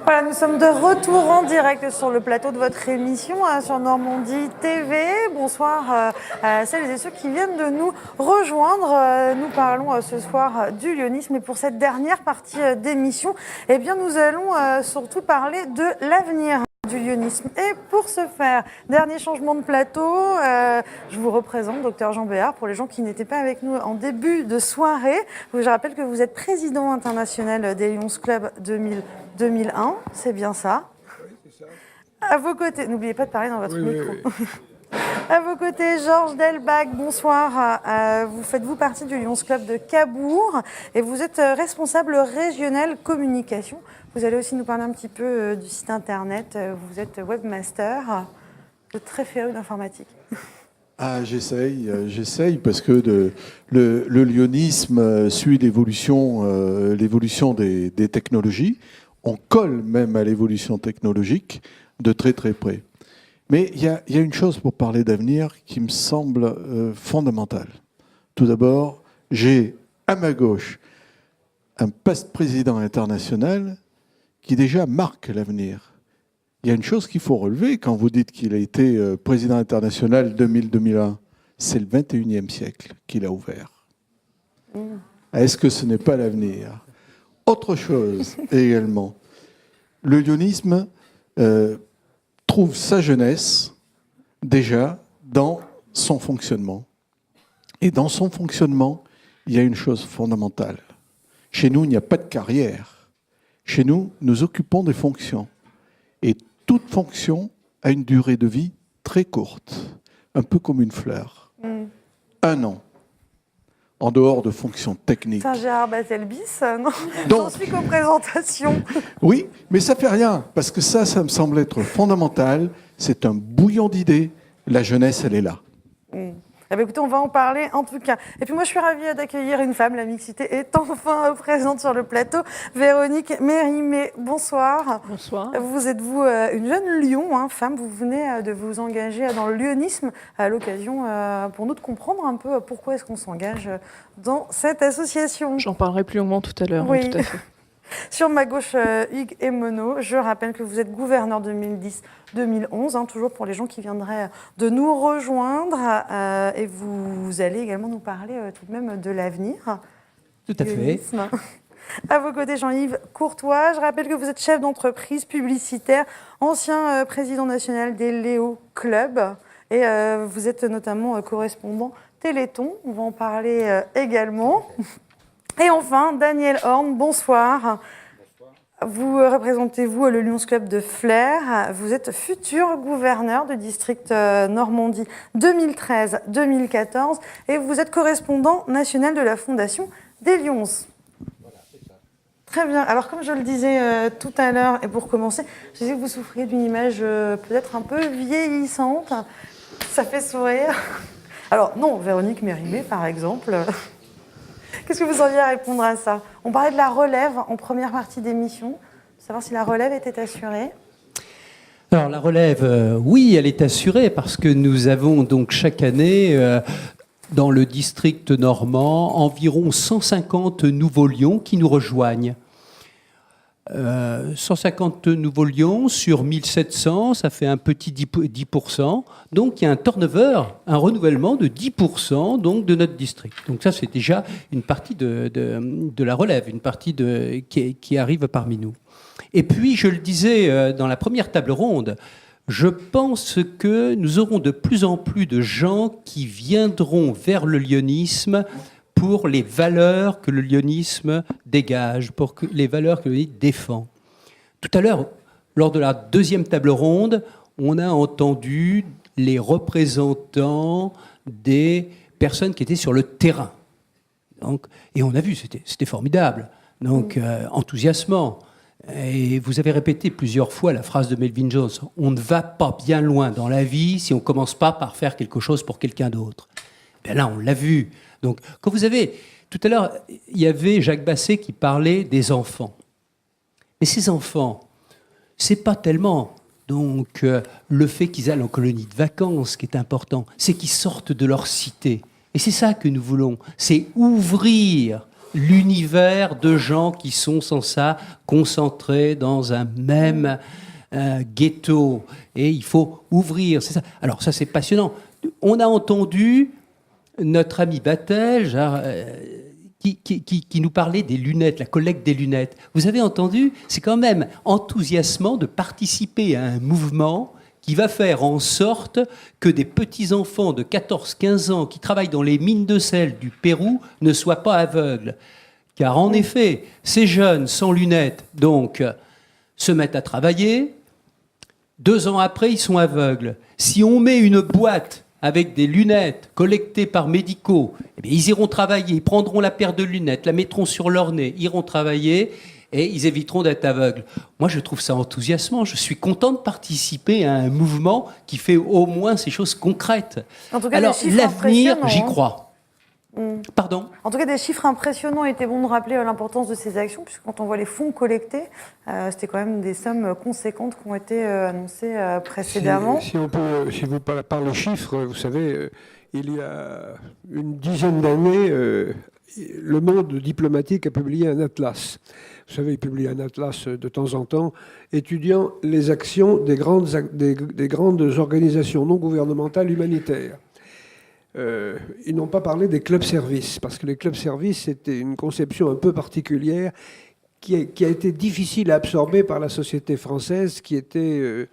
Voilà, nous sommes de retour en direct sur le plateau de votre émission sur Normandie TV. Bonsoir à celles et ceux qui viennent de nous rejoindre. Nous parlons ce soir du lyonisme et pour cette dernière partie d'émission, eh bien, nous allons surtout parler de l'avenir du lyonisme. Et pour ce faire, dernier changement de plateau, je vous représente Dr Jean Béard pour les gens qui n'étaient pas avec nous en début de soirée. Je rappelle que vous êtes président international des Lions Club 2001, c'est bien ça. Oui, c'est ça. À vos côtés, n'oubliez pas de parler dans votre micro. Oui. À vos côtés, Georges Delbach, bonsoir. Vous faites-vous partie du Lions Club de Cabourg et vous êtes responsable régional communication. Vous allez aussi nous parler un petit peu du site internet. Vous êtes webmaster, de très féru d'informatique. Ah, j'essaye parce que le lyonisme suit l'évolution des technologies. On colle même à l'évolution technologique de très très près. Mais il y a une chose pour parler d'avenir qui me semble fondamentale. Tout d'abord, j'ai à ma gauche un président international qui déjà marque l'avenir. Il y a une chose qu'il faut relever quand vous dites qu'il a été président international 2000-2001. C'est le 21e siècle qu'il a ouvert. Est-ce que ce n'est pas l'avenir ? Autre chose également, le lyonisme trouve sa jeunesse déjà dans son fonctionnement. Et dans son fonctionnement, il y a une chose fondamentale. Chez nous, il n'y a pas de carrière. Chez nous, nous occupons des fonctions. Et toute fonction a une durée de vie très courte, un peu comme une fleur. 1 an. En dehors de fonctions techniques. Saint-Gérard-Basel-Bis, non ? Donc, j'en suis qu'aux présentations. Oui, mais ça fait rien, parce que ça me semble être fondamental. C'est un bouillon d'idées. La jeunesse, elle est là. Eh bien, écoutez, on va en parler en tout cas. Et puis moi, je suis ravie d'accueillir une femme. La mixité est enfin présente sur le plateau. Véronique Mérimée, bonsoir. Bonsoir. Vous êtes une jeune lion, femme. Vous venez de vous engager dans le lyonisme à l'occasion, pour nous, de comprendre un peu pourquoi est-ce qu'on s'engage dans cette association. J'en parlerai plus longuement tout à l'heure. Oui. Tout à fait. Sur ma gauche, Hugues Emono. Je rappelle que vous êtes gouverneur 2010-2011, toujours pour les gens qui viendraient de nous rejoindre. Et vous allez également nous parler tout de même de l'avenir. Tout à fait. À vos côtés, Jean-Yves Courtois. Je rappelle que vous êtes chef d'entreprise publicitaire, ancien président national des Léo Club. Et vous êtes notamment correspondant Téléthon. On va en parler également. Et enfin, Daniel Horn, bonsoir. Vous représentez le Lions Club de Flers. Vous êtes futur gouverneur du district Normandie 2013-2014 et vous êtes correspondant national de la Fondation des Lions. Voilà, c'est ça. Très bien. Alors, comme je le disais tout à l'heure, et pour commencer, je sais que vous souffriez d'une image peut-être un peu vieillissante. Ça fait sourire. Alors, non, Véronique Mérimée, par exemple. Qu'est-ce que vous auriez à répondre à ça ? On parlait de la relève en première partie d'émission, savoir si la relève était assurée. Alors la relève, oui, elle est assurée parce que nous avons donc chaque année, dans le district normand, environ 150 nouveaux lions qui nous rejoignent. 150 nouveaux lions sur 1700, ça fait un petit 10%. Donc il y a un turnover, un renouvellement de 10% donc, de notre district. Donc ça, c'est déjà une partie de la relève, une partie qui arrive parmi nous. Et puis, je le disais dans la première table ronde, je pense que nous aurons de plus en plus de gens qui viendront vers le lyonisme pour les valeurs que le lyonisme dégage, pour les valeurs que le lyonisme défend. Tout à l'heure, lors de la deuxième table ronde, on a entendu les représentants des personnes qui étaient sur le terrain. Donc, et on a vu, c'était formidable, donc enthousiasmant. Et vous avez répété plusieurs fois la phrase de Melvin Jones, « On ne va pas bien loin dans la vie si on ne commence pas par faire quelque chose pour quelqu'un d'autre. » Bien là, on l'a vu. Donc, quand vous avez... Tout à l'heure, il y avait Jacques Basset qui parlait des enfants. Mais ces enfants, c'est pas tellement donc le fait qu'ils aillent en colonie de vacances qui est important, c'est qu'ils sortent de leur cité. Et c'est ça que nous voulons, c'est ouvrir l'univers de gens qui sont sans ça concentrés dans un même ghetto. Et il faut ouvrir. C'est ça. Alors ça, c'est passionnant. On a entendu notre ami Battel, qui nous parlait des lunettes, la collecte des lunettes. Vous avez entendu? C'est quand même enthousiasmant de participer à un mouvement qui va faire en sorte que des petits-enfants de 14-15 ans qui travaillent dans les mines de sel du Pérou ne soient pas aveugles. Car en effet, ces jeunes sans lunettes, donc, se mettent à travailler. 2 ans après, ils sont aveugles. Si on met une boîte avec des lunettes collectées par médicaux, eh bien, ils iront travailler, ils prendront la paire de lunettes, la mettront sur leur nez, iront travailler et ils éviteront d'être aveugles. Moi, je trouve ça enthousiasmant. Je suis content de participer à un mouvement qui fait au moins ces choses concrètes. En tout cas, alors, l'avenir, j'y hein. crois. Pardon ? En tout cas, des chiffres impressionnants. Il était bon de rappeler l'importance de ces actions, puisque quand on voit les fonds collectés, c'était quand même des sommes conséquentes qui ont été annoncées précédemment. Si vous parlez chiffres, vous savez, il y a une dizaine d'années, le monde diplomatique a publié un atlas. Vous savez, il publie un atlas de temps en temps, étudiant les actions des grandes organisations non gouvernementales humanitaires. Ils n'ont pas parlé des clubs-services, parce que les clubs-services, c'était une conception un peu particulière qui a été difficile à absorber par la société française, qui était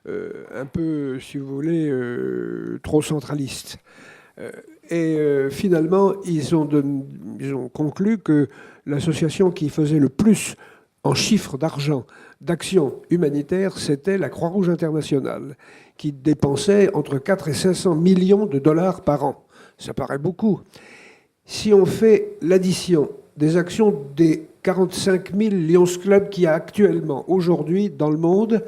un peu, si vous voulez, trop centraliste. Finalement, ils ont conclu que l'association qui faisait le plus en chiffre d'argent d'actions humanitaires, c'était la Croix-Rouge internationale, qui dépensait entre 4 et 500 millions de dollars par an. Ça paraît beaucoup. Si on fait l'addition des actions des 45 000 Lions Club qu'il y a actuellement, aujourd'hui, dans le monde,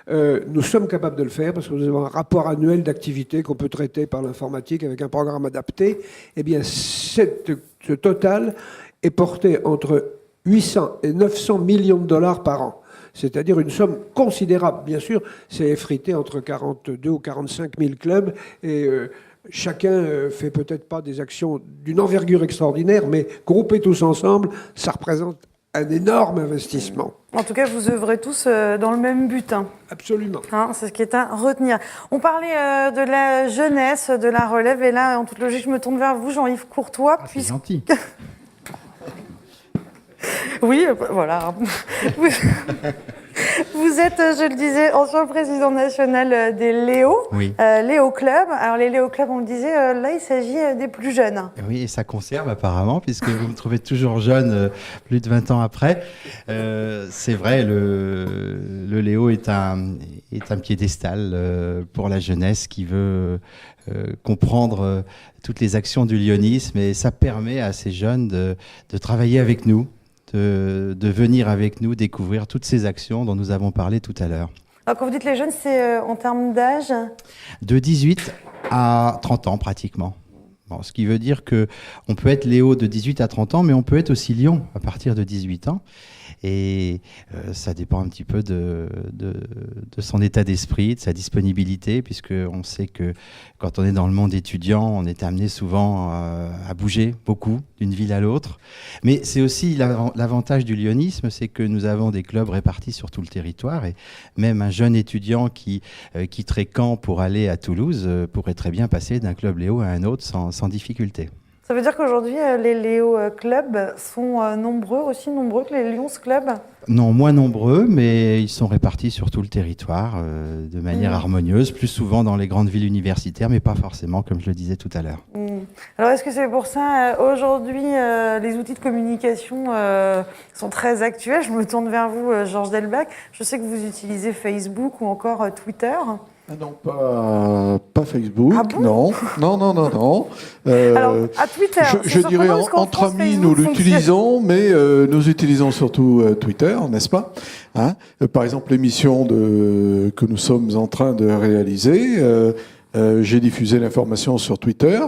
nous sommes capables de le faire parce que nous avons un rapport annuel d'activité qu'on peut traiter par l'informatique avec un programme adapté. Eh bien, ce total est porté entre 800 et 900 millions de dollars par an. C'est-à-dire une somme considérable. Bien sûr, c'est effrité entre 42 ou 45 000 clubs et chacun fait peut-être pas des actions d'une envergure extraordinaire, mais groupés tous ensemble, ça représente un énorme investissement. En tout cas, vous œuvrez tous dans le même but. Absolument. C'est ce qui est à retenir. On parlait de la jeunesse, de la relève, et là, en toute logique, je me tourne vers vous, Jean-Yves Courtois. C'est gentil. Oui, voilà. Vous êtes, je le disais, ancien président national des Léo, Oui. Léo Club. Alors les Léo Club, on le disait, là il s'agit des plus jeunes. Oui, et ça conserve apparemment, puisque vous me trouvez toujours jeune, plus de 20 ans après. C'est vrai, le Léo est un piédestal pour la jeunesse qui veut comprendre toutes les actions du lyonisme, et ça permet à ces jeunes de travailler avec nous, de venir avec nous découvrir toutes ces actions dont nous avons parlé tout à l'heure. Alors quand vous dites les jeunes, c'est en termes d'âge ? De 18 à 30 ans pratiquement. Bon, ce qui veut dire qu'on peut être Léo de 18 à 30 ans, mais on peut être aussi Lion à partir de 18 ans. Et ça dépend un petit peu de son état d'esprit, de sa disponibilité, puisqu'on sait que quand on est dans le monde étudiant, on est amené souvent à bouger beaucoup d'une ville à l'autre. Mais c'est aussi l'avantage du lyonisme, c'est que nous avons des clubs répartis sur tout le territoire, et même un jeune étudiant qui quitterait Caen pour aller à Toulouse pourrait très bien passer d'un club Léo à un autre sans difficulté. Ça veut dire qu'aujourd'hui, les Léo Club sont aussi nombreux que les Lions Club ? Non, moins nombreux, mais ils sont répartis sur tout le territoire de manière harmonieuse, plus souvent dans les grandes villes universitaires, mais pas forcément, comme je le disais tout à l'heure. Alors, est-ce que c'est pour ça, aujourd'hui, les outils de communication sont très actuels ? Je me tourne vers vous, Georges Delbach. Je sais que vous utilisez Facebook ou encore Twitter. Ah non, pas Facebook, ah bon non. Alors, à Twitter, je dirais entre amis, nous l'utilisons, mais nous utilisons surtout Twitter, n'est-ce pas, hein ? Par exemple, l'émission que nous sommes en train de réaliser, j'ai diffusé l'information sur Twitter.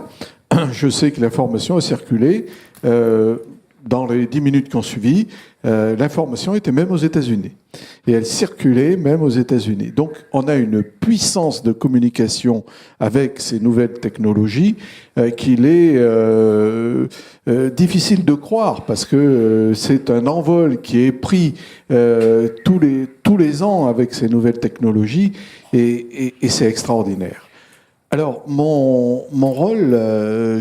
Je sais que l'information a circulé dans les 10 minutes qui ont suivi. L'information était même aux États-Unis. et elle circulait même aux États-Unis. Donc on a une puissance de communication avec ces nouvelles technologies qu'il est difficile de croire, parce que c'est un envol qui est pris tous les ans avec ces nouvelles technologies, et c'est extraordinaire. Alors, mon rôle,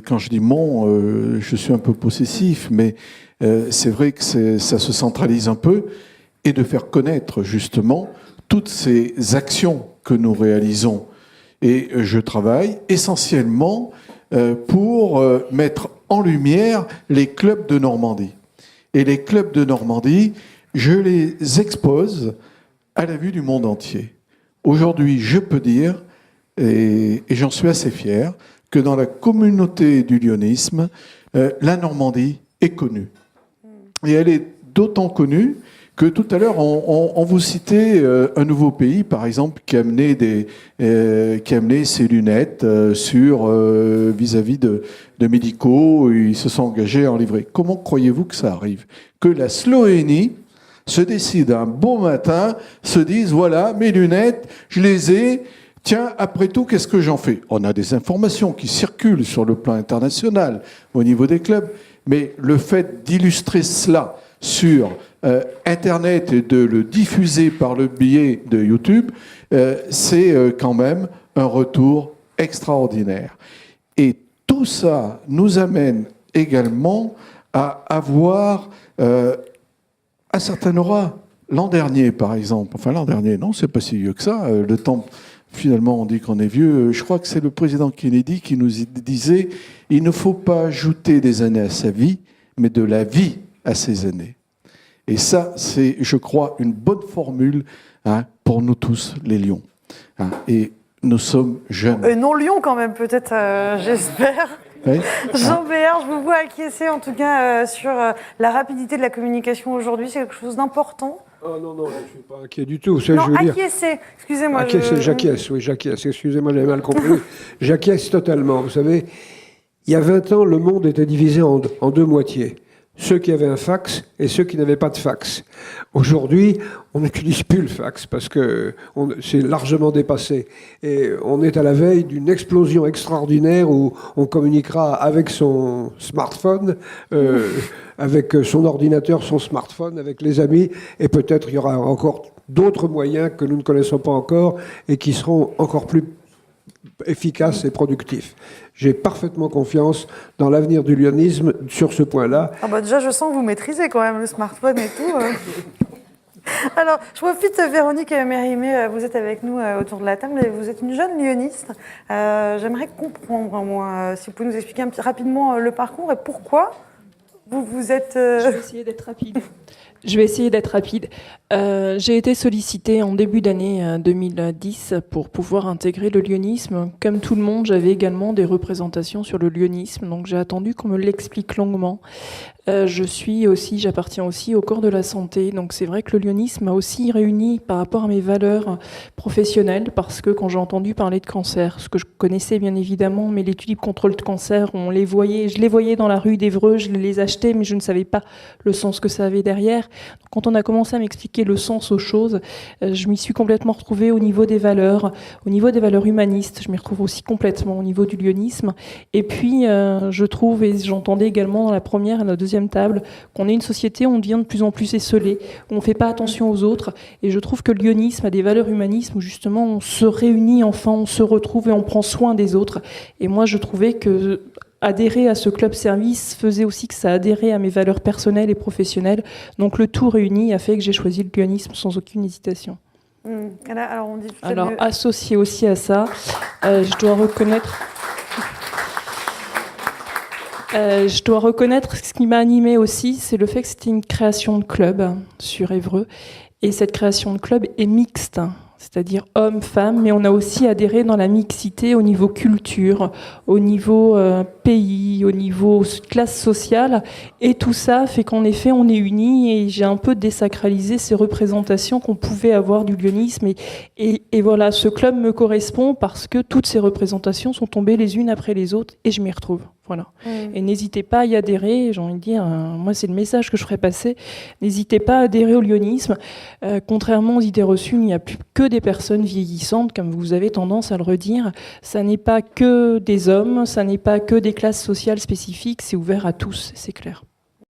quand je dis je suis un peu possessif, mais c'est vrai que ça se centralise un peu, et de faire connaître justement toutes ces actions que nous réalisons. Et je travaille essentiellement pour mettre en lumière les clubs de Normandie. Et les clubs de Normandie, je les expose à la vue du monde entier. Aujourd'hui, je peux dire, et j'en suis assez fier, que dans la communauté du lyonisme, la Normandie est connue. Et elle est d'autant connue que tout à l'heure, on vous citait un nouveau pays, par exemple, qui a amené ses lunettes vis-à-vis de médicaux. Ils se sont engagés à en livrer. Comment croyez-vous que ça arrive? Que la Slovénie se décide un beau matin, se dise, voilà, mes lunettes, je les ai. Tiens, après tout, qu'est-ce que j'en fais? On a des informations qui circulent sur le plan international, au niveau des clubs, mais le fait d'illustrer cela sur Internet et de le diffuser par le biais de YouTube, c'est quand même un retour extraordinaire. Et tout ça nous amène également à avoir un certain aura. L'an dernier, par exemple, enfin l'an dernier, non, c'est pas si vieux que ça, le temps... Finalement, on dit qu'on est vieux. Je crois que c'est le président Kennedy qui nous disait « Il ne faut pas ajouter des années à sa vie, mais de la vie à ses années. » Et ça, c'est, je crois, une bonne formule pour nous tous, les lions. Et nous sommes jeunes. Non lions quand même, peut-être, j'espère. Oui. Jean Béard, je vous vois acquiescer en tout cas sur la rapidité de la communication aujourd'hui. C'est quelque chose d'important. Oh non, je ne suis pas inquiet du tout. Non, acquiescer, excusez-moi. J'acquiesce, excusez-moi, j'avais mal compris. J'acquiesce totalement. Vous savez, il y a 20 ans, le monde était divisé en deux moitiés. Ceux qui avaient un fax et ceux qui n'avaient pas de fax. Aujourd'hui, on n'utilise plus le fax parce que c'est largement dépassé. Et on est à la veille d'une explosion extraordinaire où on communiquera avec son smartphone, avec son ordinateur, son smartphone, avec les amis, et peut-être il y aura encore d'autres moyens que nous ne connaissons pas encore et qui seront encore plus efficaces et productifs. J'ai parfaitement confiance dans l'avenir du lyonisme sur ce point-là. Ah bah déjà, je sens que vous maîtrisez quand même le smartphone et tout. Alors, je profite, Véronique Mérimée, vous êtes avec nous autour de la table, et vous êtes une jeune lyoniste. J'aimerais comprendre, moi, si vous pouvez nous expliquer rapidement le parcours et pourquoi vous êtes... Je vais essayer d'être rapide. J'ai été sollicitée en début d'année 2010 pour pouvoir intégrer le lyonisme. Comme tout le monde, j'avais également des représentations sur le lyonisme, donc j'ai attendu qu'on me l'explique longuement. J'appartiens aussi au corps de la santé, donc c'est vrai que le lyonisme m'a aussi réuni par rapport à mes valeurs professionnelles, parce que quand j'ai entendu parler de cancer, ce que je connaissais bien évidemment, mais l'étude libre contre le cancer, je les voyais dans la rue d'Évreux, je les achetais, mais je ne savais pas le sens que ça avait derrière. Donc, quand on a commencé à m'expliquer le sens aux choses, je m'y suis complètement retrouvée au niveau des valeurs humanistes, je m'y retrouve aussi complètement au niveau du lyonisme. Et puis, je trouve, et j'entendais également dans la première et la deuxième table, qu'on est une société où on devient de plus en plus esseulé, où on ne fait pas attention aux autres. Et je trouve que le lyonisme a des valeurs humanistes où justement on se réunit, enfin on se retrouve et on prend soin des autres. Et moi je trouvais que adhérer à ce club service faisait aussi que ça adhérait à mes valeurs personnelles et professionnelles. Donc le tout réuni a fait que j'ai choisi le lyonisme sans aucune hésitation. Alors, associé aussi à ça, je dois reconnaître ce qui m'a animée aussi, c'est le fait que c'était une création de club sur Évreux. Et cette création de club est mixte, c'est-à-dire hommes, femmes, mais on a aussi adhéré dans la mixité au niveau culture, au niveau pays, au niveau classe sociale, et tout ça fait qu'en effet on est unis, et j'ai un peu désacralisé ces représentations qu'on pouvait avoir du lyonisme, et voilà, ce club me correspond parce que toutes ces représentations sont tombées les unes après les autres, et je m'y retrouve. Voilà. Et n'hésitez pas à y adhérer, j'ai envie de dire, moi c'est le message que je ferai passer, n'hésitez pas à adhérer au lyonisme. Contrairement aux idées reçues, il n'y a plus que des personnes vieillissantes, comme vous avez tendance à le redire. Ça n'est pas que des hommes, ça n'est pas que des classes sociales spécifiques, c'est ouvert à tous, c'est clair.